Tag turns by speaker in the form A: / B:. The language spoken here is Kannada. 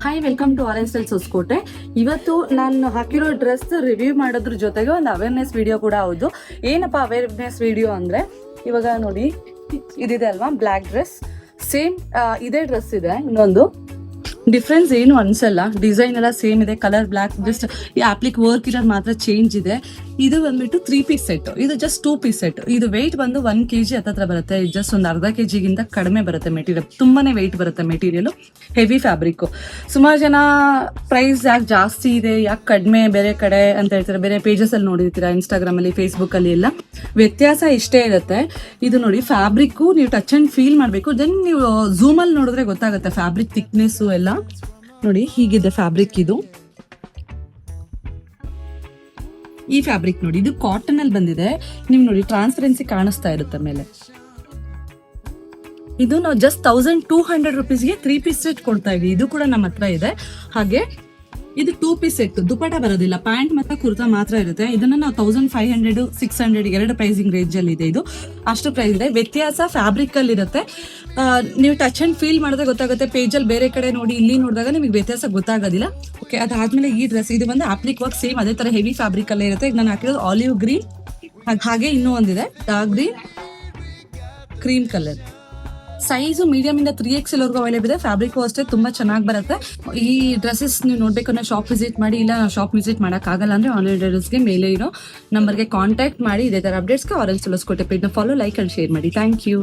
A: Hi, welcome to orange styles Hosakote. ಇವತ್ತು ನಾನು ಹಾಕಿರೋ ಡ್ರೆಸ್ ರಿವ್ಯೂ ಮಾಡೋದ್ರ ಜೊತೆಗೆ ಒಂದು ಅವೇರ್ನೆಸ್ ವಿಡಿಯೋ ಕೂಡ ಹೌದು. ಏನಪ್ಪ ಅವೇರ್ನೆಸ್ ವಿಡಿಯೋ ಅಂದರೆ, ಇವಾಗ ನೋಡಿ ಇದಿದೆ ಅಲ್ವಾ ಬ್ಲ್ಯಾಕ್ ಡ್ರೆಸ್, ಸೇಮ್ ಇದೇ ಡ್ರೆಸ್ ಇದೆ. ಇನ್ನೊಂದು ಡಿಫ್ರೆನ್ಸ್ ಏನು ಅನ್ಸಲ್ಲ, ಡಿಸೈನ್ ಎಲ್ಲ ಸೇಮ್ ಇದೆ, ಕಲರ್ ಬ್ಲ್ಯಾಕ್, ಜಸ್ಟ್ ಈ ಆಪ್ಲಿಕ್ ವರ್ಕ್ ಇರೋದು ಮಾತ್ರ ಚೇಂಜ್ ಇದೆ. ಇದು ಬಂದ್ಬಿಟ್ಟು 3 ಪೀಸ್ ಸೆಟ್, ಇದು ಜಸ್ಟ್ 2 ಪೀಸ್ ಸೆಟ್. ಇದು ವೆಯ್ಟ್ ಬಂದು 1 kg ಹತ್ತತ್ರ ಬರುತ್ತೆ. ಜಸ್ಟ್ ಒಂದು ಅರ್ಧ kgಗಿಂತ ಕಡಿಮೆ ಬರುತ್ತೆ ಮೆಟೀರಿಯಲ್, ತುಂಬಾನೇ ವೆಯ್ಟ್ ಬರುತ್ತೆ ಮೆಟೀರಿಯಲ್, ಹೆವಿ ಫ್ಯಾಬ್ರಿಕ್. ಸುಮಾರು ಜನ ಪ್ರೈಸ್ ಯಾಕೆ ಜಾಸ್ತಿ ಇದೆ, ಯಾಕೆ ಕಡಿಮೆ ಬೇರೆ ಕಡೆ ಅಂತ ಹೇಳ್ತಾರೆ. ಬೇರೆ ಪೇಜಸ್ ಅಲ್ಲಿ ನೋಡಿರ್ತೀರಾ, ಇನ್ಸ್ಟಾಗ್ರಾಮ್ ಅಲ್ಲಿ, ಫೇಸ್ಬುಕ್ ಅಲ್ಲಿ ಎಲ್ಲ. ವ್ಯತ್ಯಾಸ ಇಷ್ಟೇ ಇರುತ್ತೆ. ಇದು ನೋಡಿ ಫ್ಯಾಬ್ರಿಕ್ ನೀವು ಟಚ್ ಅಂಡ್ ಫೀಲ್ ಮಾಡಬೇಕು, ದೆನ್ ನೀವು ಝೂಮ್ ಅಲ್ಲಿ ನೋಡಿದ್ರೆ ಗೊತ್ತಾಗುತ್ತೆ ಫ್ಯಾಬ್ರಿಕ್ ಥಿಕ್ನೆಸ್ ಎಲ್ಲ. ನೋಡಿ ಹೀಗಿದೆ ಫ್ಯಾಬ್ರಿಕ್. ಇದು ಈ ಫ್ಯಾಬ್ರಿಕ್ ನೋಡಿ, ಇದು ಕಾಟನ್ ಅಲ್ಲಿ ಬಂದಿದೆ. ನೀವು ನೋಡಿ ಟ್ರಾನ್ಸ್ಪರೆನ್ಸಿ ಕಾಣಿಸ್ತಾ ಇರುತ್ತೆ ಮೇಲೆ. ಇದು ನಾವು ಜಸ್ಟ್ 1200 rupeesಗೆ 3 ಪೀಸ್ ಸೆಟ್ ಕೊಡ್ತಾ ಇದೀವಿ. ಇದು ಕೂಡ ನಮ್ಮ ಹತ್ರ ಇದೆ. ಹಾಗೆ ಇದು 2 ಪೀಸ್ ಸೆಟ್, ದುಪಟ ಬರೋದಿಲ್ಲ, ಪ್ಯಾಂಟ್ ಮತ್ತೆ ಕುರ್ತಾ ಮಾತ್ರ ಇರುತ್ತೆ. ಇದನ್ನ ನಾವು 1500 600 ಎರಡು ಪ್ರೈಸಿಂಗ್ ರೇಂಜ್ ಅಲ್ಲಿ ಇದೆ. ಇದು ಅಷ್ಟು ಪ್ರೈಸ್ ಇದೆ. ವ್ಯತ್ಯಾಸ ಫ್ಯಾಬ್ರಿಕ್ ಅಲ್ಲಿ ಇರುತ್ತೆ. ನೀವು ಟಚ್ ಅಂಡ್ ಫೀಲ್ ಮಾಡಿದ್ರೆ ಗೊತ್ತಾಗುತ್ತೆ. ಪೇಜಲ್ಲಿ ಬೇರೆ ಕಡೆ ನೋಡಿ, ಇಲ್ಲಿ ನೋಡಿದಾಗ ನಿಮಗೆ ವ್ಯತ್ಯಾಸ ಗೊತ್ತಾಗೋದಿಲ್ಲ. ಓಕೆ, ಅದಾದ್ಮೇಲೆ ಈ ಡ್ರೆಸ್, ಇದು ಬಂದು ಆಪ್ಲಿಕ್ ವರ್ಕ್ ಸೇಮ್ ಅದೇ ತರ ಹೆವಿ ಫ್ಯಾಬ್ರಿಕ್ ಅಲ್ಲೇ ಇರುತ್ತೆ. ಈಗ ನಾನು ಹಾಕಿರೋದು ಆಲಿವ್ ಗ್ರೀನ್, ಹಾಗೆ ಇನ್ನೂ ಒಂದಿದೆ dark green, cream colour. Size medium ಇಂದ 3XL ವರೆಗೂ ಅವೈಲೇಬಲ್ ಇದೆ. ಫ್ಯಾಬ್ರಿಕ್ ಅಷ್ಟೇ ತುಂಬಾ ಚೆನ್ನಾಗಿ ಬರುತ್ತೆ. ಈ ಡ್ರೆಸ್ಸಸ್ ನೀವು ನೋಡ್ಬೇಕು ಅಂದ್ರೆ ಶಾಪ್ ವಿಸಿಟ್ ಮಾಡಿ, ಇಲ್ಲ ಶಾಪ್ ವಿಸಿಟ್ ಮಾಡಕ್ ಆಗಲ್ಲ ಅಂದ್ರೆ ಆನ್ಲೈನ್ ಡೀಟೇಲ್ಸ್ಗೆ ಮೇಲೆ ಇರೋ ನಂಬರ್ಗೆ ಕಾಂಟ್ಯಾಕ್ಟ್ ಮಾಡಿ. ಇದೇ ತರ ಅಪ್ಡೇಟ್ಸ್ಗೆ ಆರೆಂಜ್ ಸ್ಟೈಲ್ಸ್ ಹೊಸಕೋಟೆ ಪೇಜ್ನ ಫಾಲೋ, ಲೈಕ್ ಅಂಡ್ ಶೇರ್ ಮಾಡಿ. Thank you.